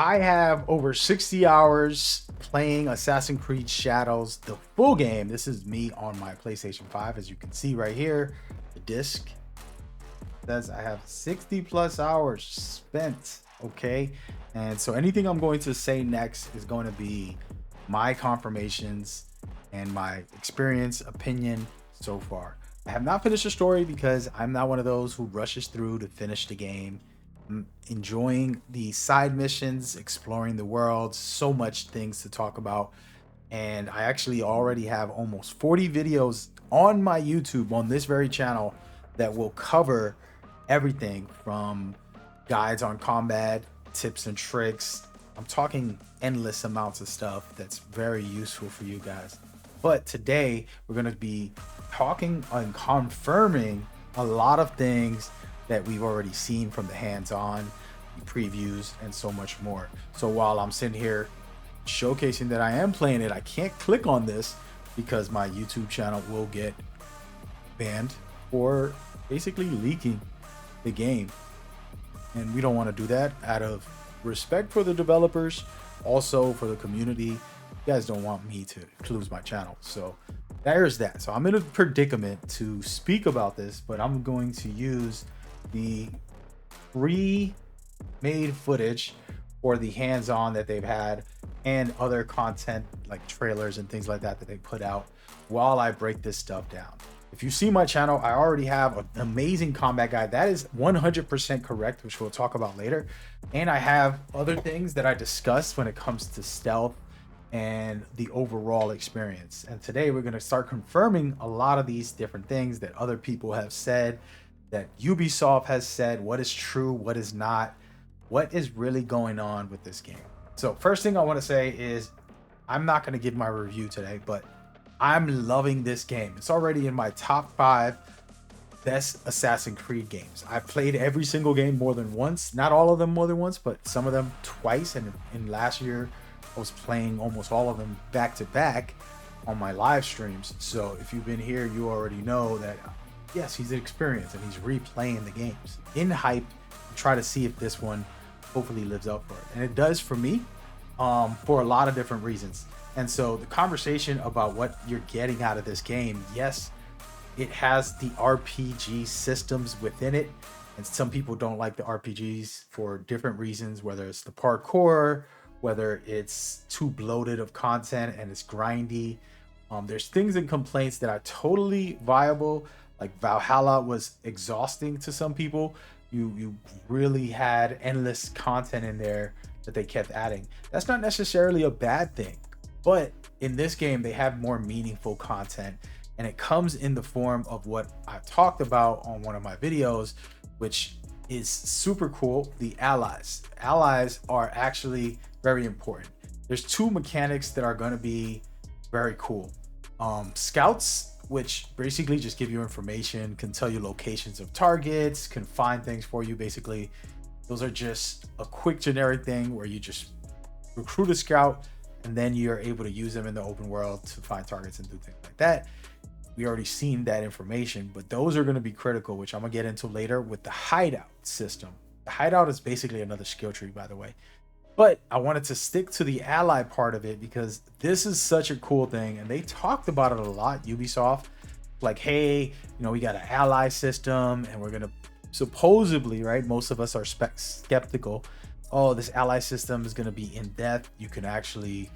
I have over 60 hours playing Assassin's Creed Shadows, the full game. This is me on my PlayStation 5, as you can see right here. The disc says I have 60 plus hours spent. Okay. And so anything I'm going to say next is going to be my confirmations and my experience, opinion so far. I have not finished the story because I'm not one of those who rushes through to finish the game. I'm enjoying the side missions, exploring the world, so much things to talk about. And I actually already have almost 40 videos on my YouTube on this very channel that will cover everything from guides on combat, tips and tricks. I'm talking endless amounts of stuff that's very useful for you guys. But today we're going to be talking and confirming a lot of things that we've already seen from the hands-on, previews, and so much more. So while I'm sitting here showcasing that I am playing it, I can't click on this because my YouTube channel will get banned for basically leaking the game. And we don't want to do that out of respect for the developers, also for the community. You guys don't want me to lose my channel. So there's that. So I'm in a predicament to speak about this, but I'm going to use the pre-made footage or the hands-on that they've had and other content like trailers and things like that that they put out while I break this stuff down. If you see my channel, I already have an amazing combat guide that is 100% correct, which we'll talk about later. And I have other things that I discuss when it comes to stealth and the overall experience. And today we're going to start confirming a lot of these different things that other people have said, that Ubisoft has said, what is true, what is not, what is really going on with this game. So first thing I want to say is I'm not going to give my review today, but I'm loving this game. It's already in my top 5 best Assassin's Creed games. I've played every single game more than once, not all of them more than once, but some of them twice. And in last year, I was playing almost all of them back to back on my live streams. So if you've been here, you already know that yes, he's experienced and he's replaying the games in hype to try to see if this one hopefully lives up for it. And it does for me, for a lot of different reasons. And so the conversation about what you're getting out of this game, yes, it has the RPG systems within it. And some people don't like the RPGs for different reasons, whether it's the parkour, whether it's too bloated of content and it's grindy. There's things and complaints that are totally viable. Like Valhalla was exhausting to some people. You really had endless content in there that they kept adding. That's not necessarily a bad thing. But in this game, they have more meaningful content, and it comes in the form of what I talked about on one of my videos, which is super cool. The allies. Allies are actually very important. There's 2 mechanics that are going to be very cool. Scouts, which basically just give you information, can tell you locations of targets, can find things for you. Basically, those are just a quick generic thing where you just recruit a scout, and then you're able to use them in the open world to find targets and do things like that. We already seen that information, but those are going to be critical, which I'm going to get into later with the hideout system. The hideout is basically another skill tree, by the way. But I wanted to stick to the ally part of it because this is such a cool thing. And they talked about it a lot, Ubisoft. Like, hey, you know, we got an ally system and we're going to supposedly, right? Most of us are skeptical. Oh, this ally system is going to be in depth. You can actually,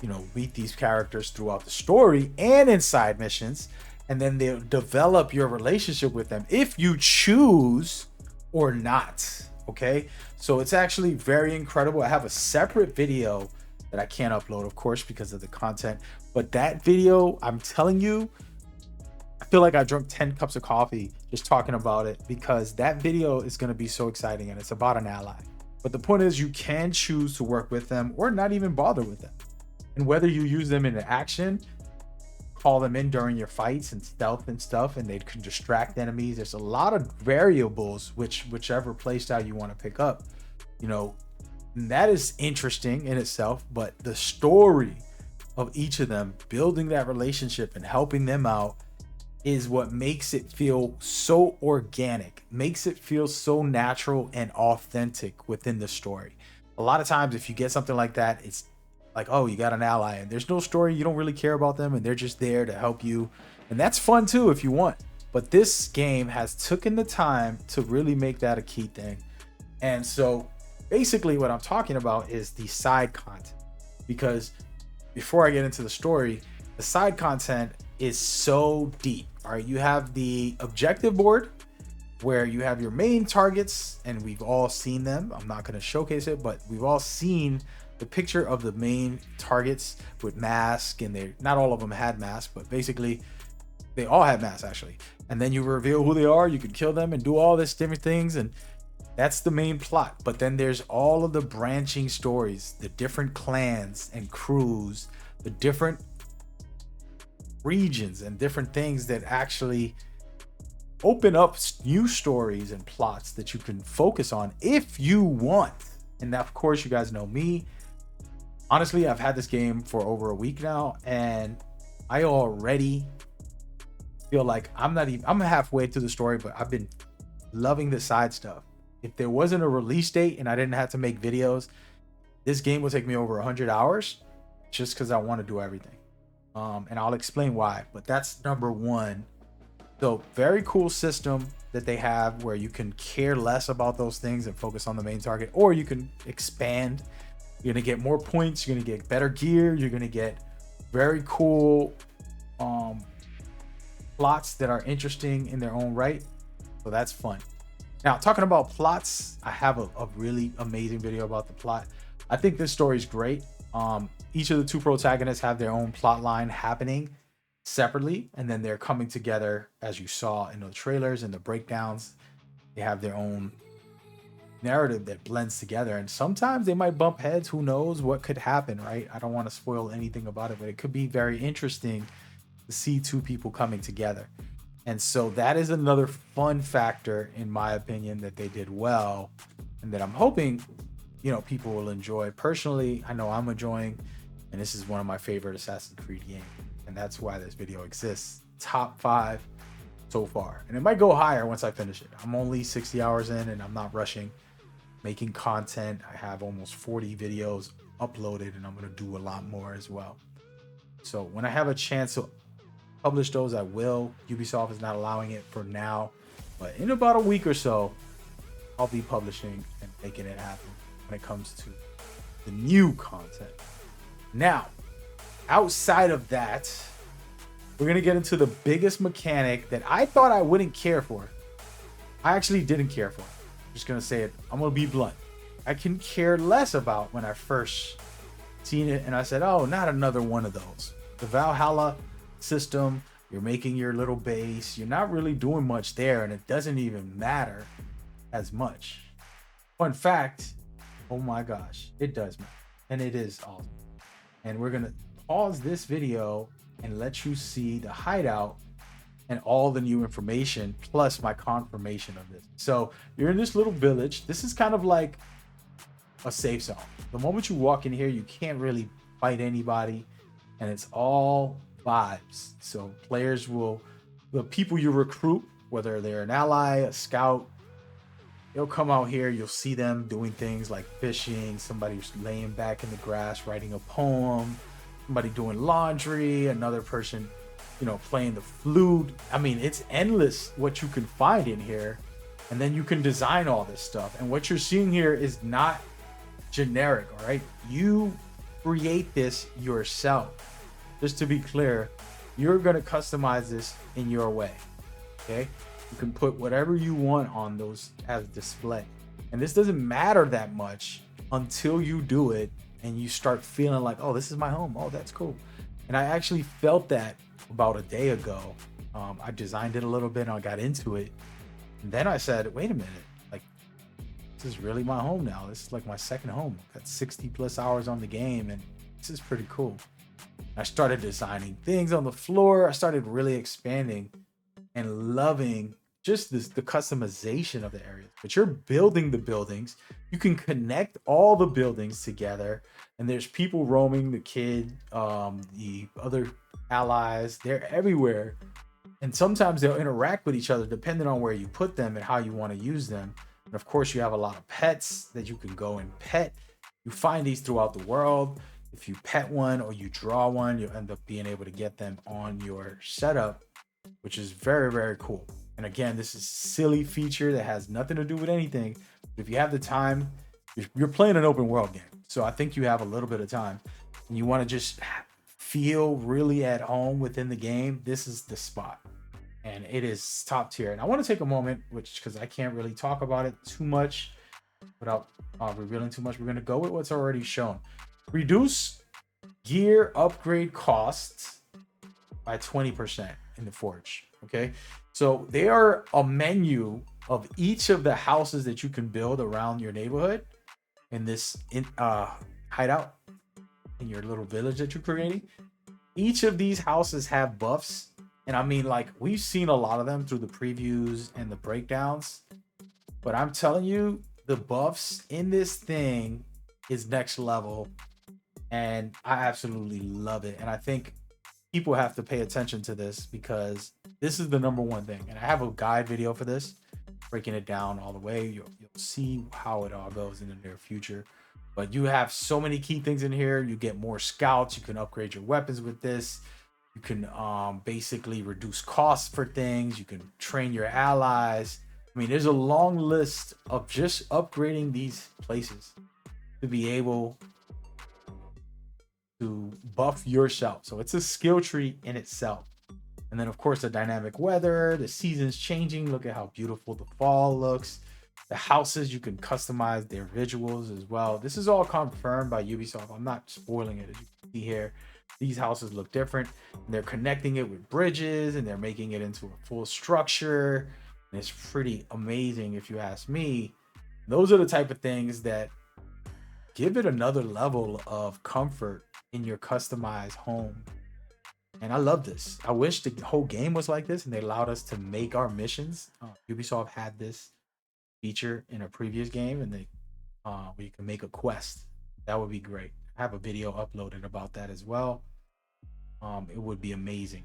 you know, meet these characters throughout the story and in side missions, and then they'll develop your relationship with them if you choose or not. Okay, so it's actually very incredible. I have a separate video that I can't upload, of course, because of the content, but that video, I'm telling you, I feel like I drank 10 cups of coffee just talking about it, because that video is going to be so exciting, and it's about an ally. But the point is, you can choose to work with them or not even bother with them. And whether you use them in action, call them in during your fights and stealth and stuff, and they can distract enemies. There's a lot of variables, whichever playstyle you want to pick up, you know, and that is interesting in itself. But the story of each of them, building that relationship and helping them out, is what makes it feel so organic, makes it feel so natural and authentic within the story. A lot of times if you get something like that, it's like, oh, you got an ally and there's no story, you don't really care about them, and they're just there to help you, and that's fun too if you want. But this game has taken the time to really make that a key thing. And so basically what I'm talking about is the side content, because before I get into the story, the side content is so deep. All right, you have the objective board where you have your main targets, and we've all seen them. I'm not going to showcase it, but we've all seen the picture of the main targets with masks, and they, not all of them had masks, but basically they all had masks actually. And then you reveal who they are, you can kill them and do all this different things, and that's the main plot. But then there's all of the branching stories, the different clans and crews, the different regions and different things that actually open up new stories and plots that you can focus on if you want. And of course, you guys know me. Honestly, I've had this game for over a week now, and I already feel like I'm halfway through the story, but I've been loving the side stuff. If there wasn't a release date and I didn't have to make videos, this game would take me over 100 hours just because I want to do everything. And I'll explain why, but that's number one. So very cool system that they have where you can care less about those things and focus on the main target, or you can expand. You're going to get more points. You're going to get better gear. You're going to get very cool plots that are interesting in their own right. So that's fun. Now, talking about plots, I have a really amazing video about the plot. I think this story is great. Each of the two protagonists have their own plot line happening separately, and then they're coming together, as you saw in the trailers and the breakdowns. They have their own narrative that blends together, and sometimes they might bump heads. Who knows what could happen, right? I don't want to spoil anything about it, but it could be very interesting to see two people coming together. And so that is another fun factor, in my opinion, that they did well, and that I'm hoping, you know, people will enjoy. Personally, I know I'm enjoying, and this is one of my favorite Assassin's Creed games, and that's why this video exists. Top 5 so far, and it might go higher once I finish it. I'm only 60 hours in, and I'm not rushing making content. I have almost 40 videos uploaded, and I'm going to do a lot more as well. So when I have a chance to publish those, I will. Ubisoft is not allowing it for now, but in about a week or so, I'll be publishing and making it happen when it comes to the new content. Now, outside of that, we're gonna get into the biggest mechanic that I thought I wouldn't care for. I actually didn't care for. I'm just gonna say it. I'm gonna be blunt. I can care less about when I first seen it, and I said, oh, not another one of those. The Valhalla system, you're making your little base, you're not really doing much there, and it doesn't even matter as much. Fun fact, oh my gosh, it does matter, and it is awesome. And we're gonna pause this video and let you see the hideout and all the new information, plus my confirmation of this. So you're in this little village. This is kind of like a safe zone. The moment you walk in here, you can't really fight anybody, and it's all vibes. So players will, the people you recruit, whether they're an ally, a scout, they'll come out here. You'll see them doing things like fishing, somebody laying back in the grass writing a poem, somebody doing laundry, another person, you know, playing the flute. I mean, it's endless what you can find in here, and then you can design all this stuff. And what you're seeing here is not generic, all right? You create this yourself. Just to be clear, you're going to customize this in your way, okay? You can put whatever you want on those as display. And this doesn't matter that much until you do it and you start feeling like, oh, this is my home. Oh, that's cool. And I actually felt that about a day ago. I designed it a little bit and I got into it. And then I said, wait a minute, like, this is really my home now. This is like my second home. I've got 60 plus hours on the game, and this is pretty cool. I started designing things on the floor. I started really expanding and loving just the customization of the areas. But you're building the buildings. You can connect all the buildings together, and there's people roaming, the kid, the other allies, they're everywhere. And sometimes they'll interact with each other depending on where you put them and how you want to use them. And of course, you have a lot of pets that you can go and pet. You find these throughout the world. If you pet one or you draw one, you'll end up being able to get them on your setup, which is very, very cool. And again, this is a silly feature that has nothing to do with anything. If you have the time, you're playing an open world game. So I think you have a little bit of time and you want to just feel really at home within the game. This is the spot. And it is top tier. And I want to take a moment, because I can't really talk about it too much without revealing too much. We're going to go with what's already shown. Reduce gear upgrade costs by 20% in the Forge. Okay, so they are a menu of each of the houses that you can build around your neighborhood in this hideout in your little village that you're creating. Each of these houses have buffs. And I mean, like, we've seen a lot of them through the previews and the breakdowns, but I'm telling you, the buffs in this thing is next level, and I absolutely love it. And I think people have to pay attention to this because this is the #1 thing. And I have a guide video for this, breaking it down all the way. You'll see how it all goes in the near future. But you have so many key things in here. You get more scouts. You can upgrade your weapons with this. You can basically reduce costs for things. You can train your allies. I mean, there's a long list of just upgrading these places to be able to buff yourself. So it's a skill tree in itself. And then, of course, the dynamic weather, the seasons changing. Look at how beautiful the fall looks. The houses, you can customize their visuals as well. This is all confirmed by Ubisoft. I'm not spoiling it, as you can see here. These houses look different. They're connecting it with bridges and they're making it into a full structure. And it's pretty amazing if you ask me. Those are the type of things that give it another level of comfort in your customized home. And I love this. I wish the whole game was like this and they allowed us to make our missions. Ubisoft had this feature in a previous game, and they where you can make a quest. That would be great. I have a video uploaded about that as well. It would be amazing.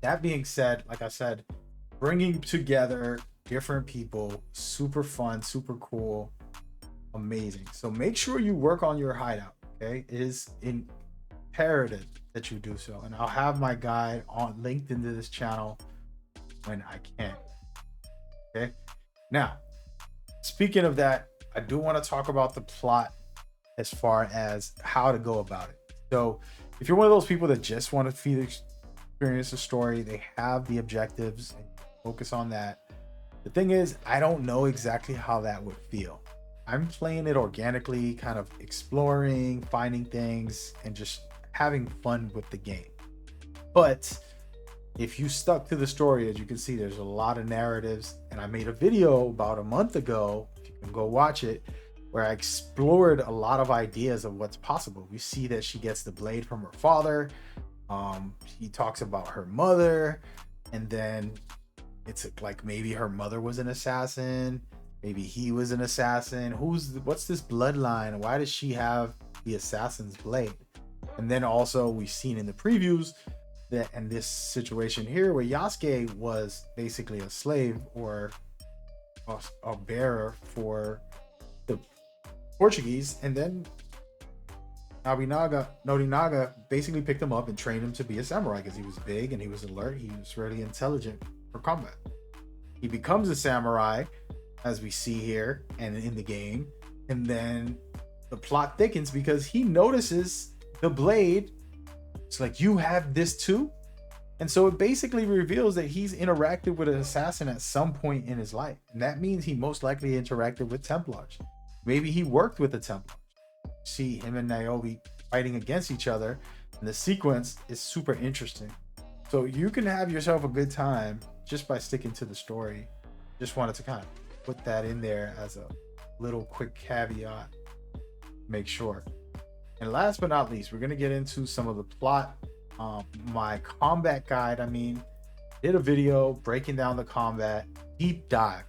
That being said, like I said, bringing together different people, super fun, super cool, amazing. So make sure you work on your hideout. Okay, it is imperative that you do so, and I'll have my guide linked into this channel when I can. Okay, now speaking of that, I do want to talk about the plot as far as how to go about it. So if you're one of those people that just want to experience the story, they have the objectives and focus on that. The thing is, I don't know exactly how that would feel. I'm playing it organically, kind of exploring, finding things, and just having fun with the game. But if you stuck to the story, as you can see, there's a lot of narratives, and I made a video about a month ago, if you can go watch it, where I explored a lot of ideas of what's possible. We see that she gets the blade from her father. He talks about her mother, and then it's like maybe her mother was an assassin, maybe he was an assassin. What's this bloodline? Why does she have the assassin's blade? And then also we've seen in the previews that in this situation here where YASUKE was basically a slave or a bearer for the Portuguese, and then Norinaga basically picked him up and trained him to be a samurai because he was big and he was alert. He was really intelligent for combat. He becomes a samurai, as we see here and in the game, and then the plot thickens because he notices the blade. It's like, you have this too? And so it basically reveals that he's interacted with an assassin at some point in his life, and that means he most likely interacted with Templars. Maybe he worked with the Templars. See him and NAOE fighting against each other, and the sequence is super interesting. So you can have yourself a good time just by sticking to the story. Just wanted to kind of put that in there as a little quick caveat. Make sure. And last but not least, we're going to get into some of the plot. My combat guide, did a video breaking down the combat, deep dive.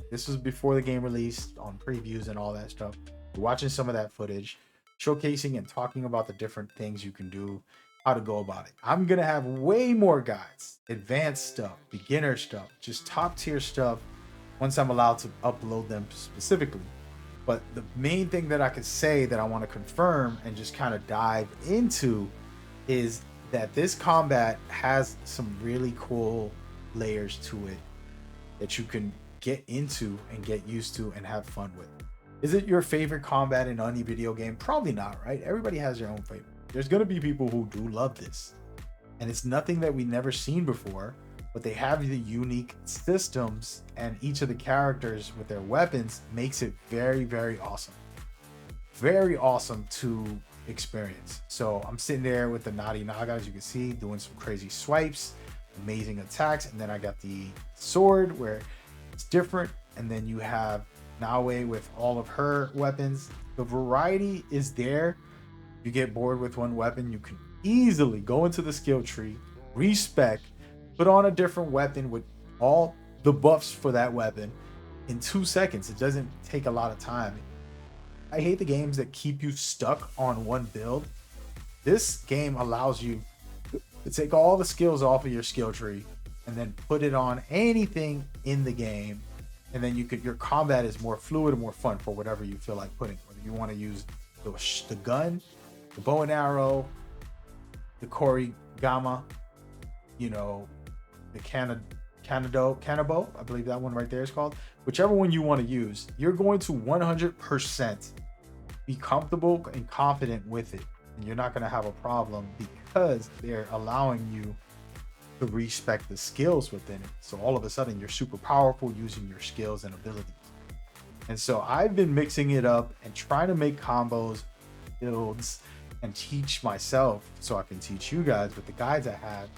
This was before the game released, on previews and all that stuff. We're watching some of that footage, showcasing and talking about the different things you can do, how to go about it. I'm going to have way more guides, advanced stuff, beginner stuff, just top tier stuff once I'm allowed to upload them specifically. But the main thing that I could say that I want to confirm and just kind of dive into is that this combat has some really cool layers to it that you can get into and get used to and have fun with. Is it your favorite combat in any video game? Probably not, right? Everybody has their own favorite. There's going to be people who do love this. And it's nothing that we've never seen before, but they have the unique systems, and each of the characters with their weapons makes it very, very awesome. Very awesome to experience. So I'm sitting there with the Nadi Naga, as you can see, doing some crazy swipes, amazing attacks. And then I got the sword where it's different. And then you have NAOE with all of her weapons. The variety is there. You get bored with one weapon, you can easily go into the skill tree, respec, put on a different weapon with all the buffs for that weapon in 2 seconds. It doesn't take a lot of time. I hate the games that keep you stuck on one build. This game allows you to take all the skills off of your skill tree and then put it on anything in the game. And then your combat is more fluid and more fun for whatever you feel like putting. Whether you want to use the gun, the bow and arrow, the Korigama, you know, the Kanabo, I believe that one right there is called. Whichever one you want to use, you're going to 100% be comfortable and confident with it. And you're not going to have a problem because they're allowing you to respect the skills within it. So all of a sudden you're super powerful using your skills and abilities. And so I've been mixing it up and trying to make combos, builds, and teach myself so I can teach you guys with the guides I have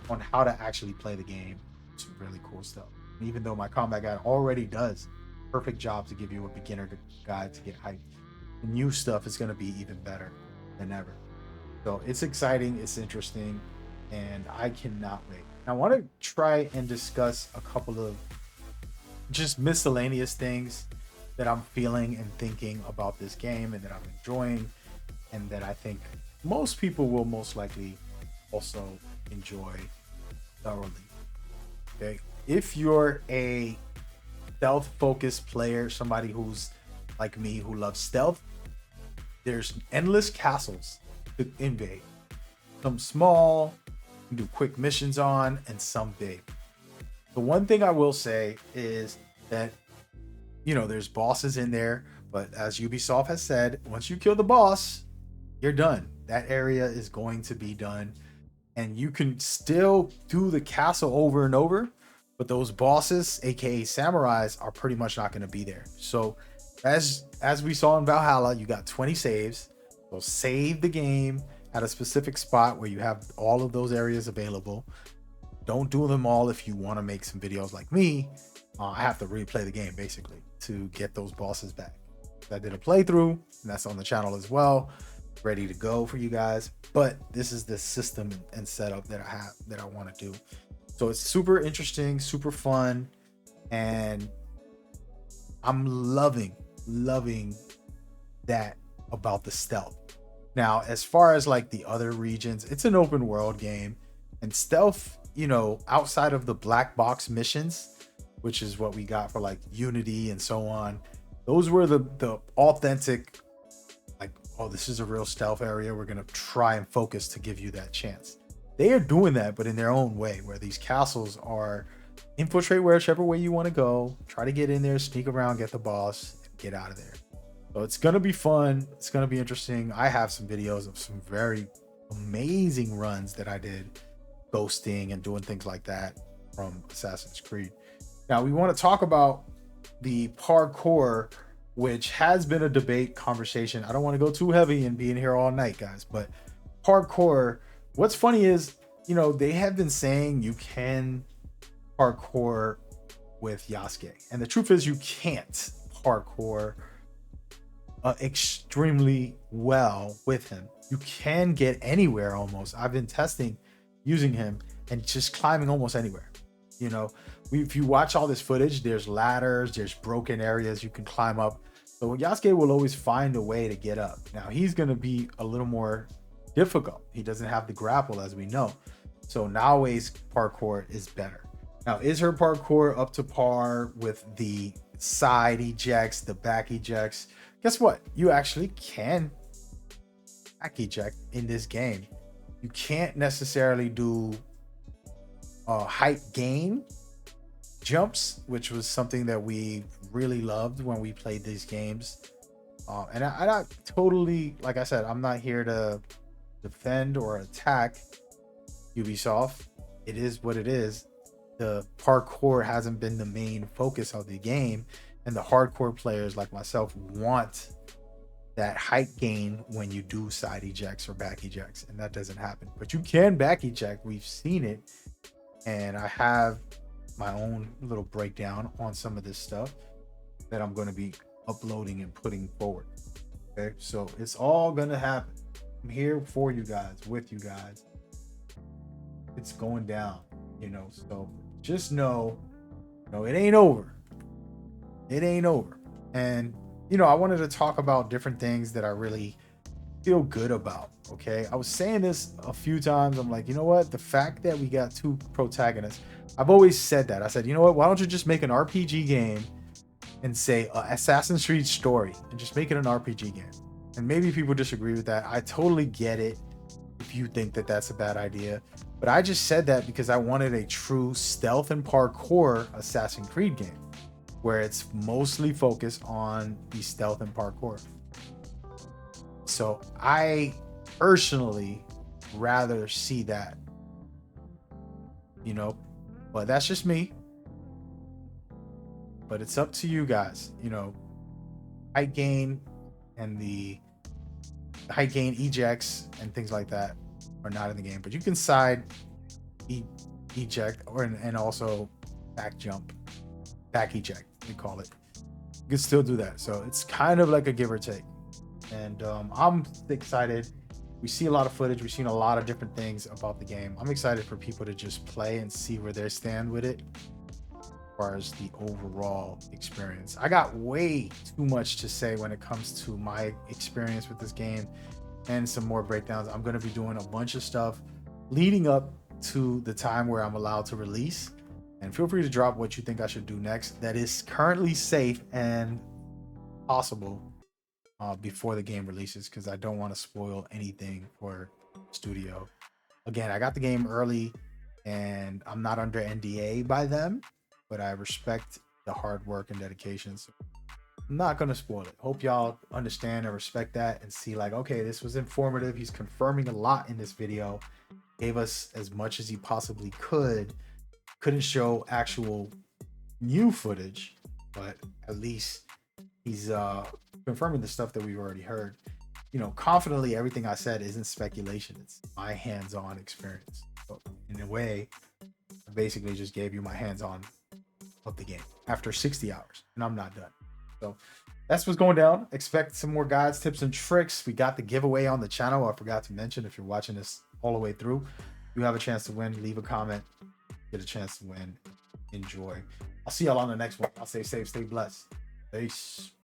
on how to actually play the game. Some really cool stuff. And even though my combat guide already does a perfect job to give you a beginner guide to get hyped, the new stuff is going to be even better than ever. So it's exciting, it's interesting, and I cannot wait. I want to try and discuss a couple of just miscellaneous things that I'm feeling and thinking about this game and that I'm enjoying, and that I think most people will most likely also enjoy thoroughly. Okay, if you're a stealth focused player, somebody who's like me who loves stealth, there's endless castles to invade. Some small, you can do quick missions on, and some big. The one thing I will say is that, you know, there's bosses in there, but as Ubisoft has said, once you kill the boss, you're done. That area is going to be done, and you can still do the castle over and over, but those bosses, aka samurais, are pretty much not going to be there. So as we saw in Valhalla, you got 20 saves. So save the game at a specific spot where you have all of those areas available. Don't do them all if you want to make some videos like me. I have to replay the game basically to get those bosses back. I did a playthrough, and that's on the channel as well, ready to go for you guys. But this is the system and setup that I have, that I want to do. So it's super interesting, super fun, and I'm loving that about the stealth. Now, as far as like the other regions, it's an open world game, and stealth, you know, outside of the black box missions, which is what we got for like Unity and so on, those were the authentic, like, oh, this is a real stealth area, we're gonna try and focus to give you that chance. They are doing that, but in their own way, where these castles are infiltrate whichever way you want to go, try to get in there, sneak around, get the boss, and get out of there. So it's gonna be fun, it's gonna be interesting. I have some videos of some very amazing runs that I did, ghosting and doing things like that from Assassin's Creed. Now we want to talk about the parkour, which has been a debate conversation. I don't want to go too heavy and be in here all night, guys, but parkour, what's funny is, you know, they have been saying you can parkour with YASUKE, and the truth is you can't parkour extremely well with him. You can get anywhere almost. I've been testing using him and just climbing almost anywhere. You know, if you watch all this footage, there's ladders, there's broken areas you can climb up. So YASUKE will always find a way to get up. Now he's going to be a little more difficult. He doesn't have the grapple, as we know. So NAOE's parkour is better. Now, is her parkour up to par with the side ejects, the back ejects. Guess what? You actually can back eject in this game. You can't necessarily do height gain jumps, which was something that we really loved when we played these games. And I totally, like I said, I'm not here to defend or attack Ubisoft. It is what it is. The parkour hasn't been the main focus of the game, and the hardcore players like myself want that height gain when you do side ejects or back ejects, and that doesn't happen. But you can back eject. We've seen it, and I have my own little breakdown on some of this stuff that I'm going to be uploading and putting forward. Okay, so it's all going to happen. I'm here for you guys, with you guys. It's going down, you know, so just know, it ain't over. It ain't over. And, you know, I wanted to talk about different things that I really feel good about. Okay, I was saying this a few times. I'm like, you know what? The fact that we got 2 protagonists, I've always said that. I said, you know what? Why don't you just make an RPG game and say Assassin's Creed story and just make it an RPG game? And maybe people disagree with that. I totally get it if you think that that's a bad idea. But I just said that because I wanted a true stealth and parkour Assassin's Creed game where it's mostly focused on the stealth and parkour. So I personally rather see that, you know, but that's just me. But it's up to you guys, you know. Height gain and the height gain ejects and things like that are not in the game, but you can side eject and also back jump, back eject, we call it. You can still do that. So it's kind of like a give or take. And I'm excited. We see a lot of footage. We've seen a lot of different things about the game. I'm excited for people to just play and see where they stand with it as far as the overall experience. I got way too much to say when it comes to my experience with this game and some more breakdowns. I'm going to be doing a bunch of stuff leading up to the time where I'm allowed to release. And feel free to drop what you think I should do next that is currently safe and possible before the game releases, because I don't want to spoil anything for studio. Again, I got the game early and I'm not under NDA by them, but I respect the hard work and dedication. So I'm not going to spoil it. Hope y'all understand and respect that and see like, okay, this was informative. He's confirming a lot in this video. Gave us as much as he possibly could. Couldn't show actual new footage, but at least he's confirming the stuff that we've already heard. You know, confidently, everything I said isn't speculation. It's my hands-on experience. So in a way, I basically just gave you my hands-on of the game after 60 hours, and I'm not done. So that's what's going down. Expect some more guides, tips, and tricks. We got the giveaway on the channel. I forgot to mention, if you're watching this all the way through, you have a chance to win. Leave a comment, get a chance to win. Enjoy. I'll see y'all on the next one. I'll stay safe, stay blessed. Peace.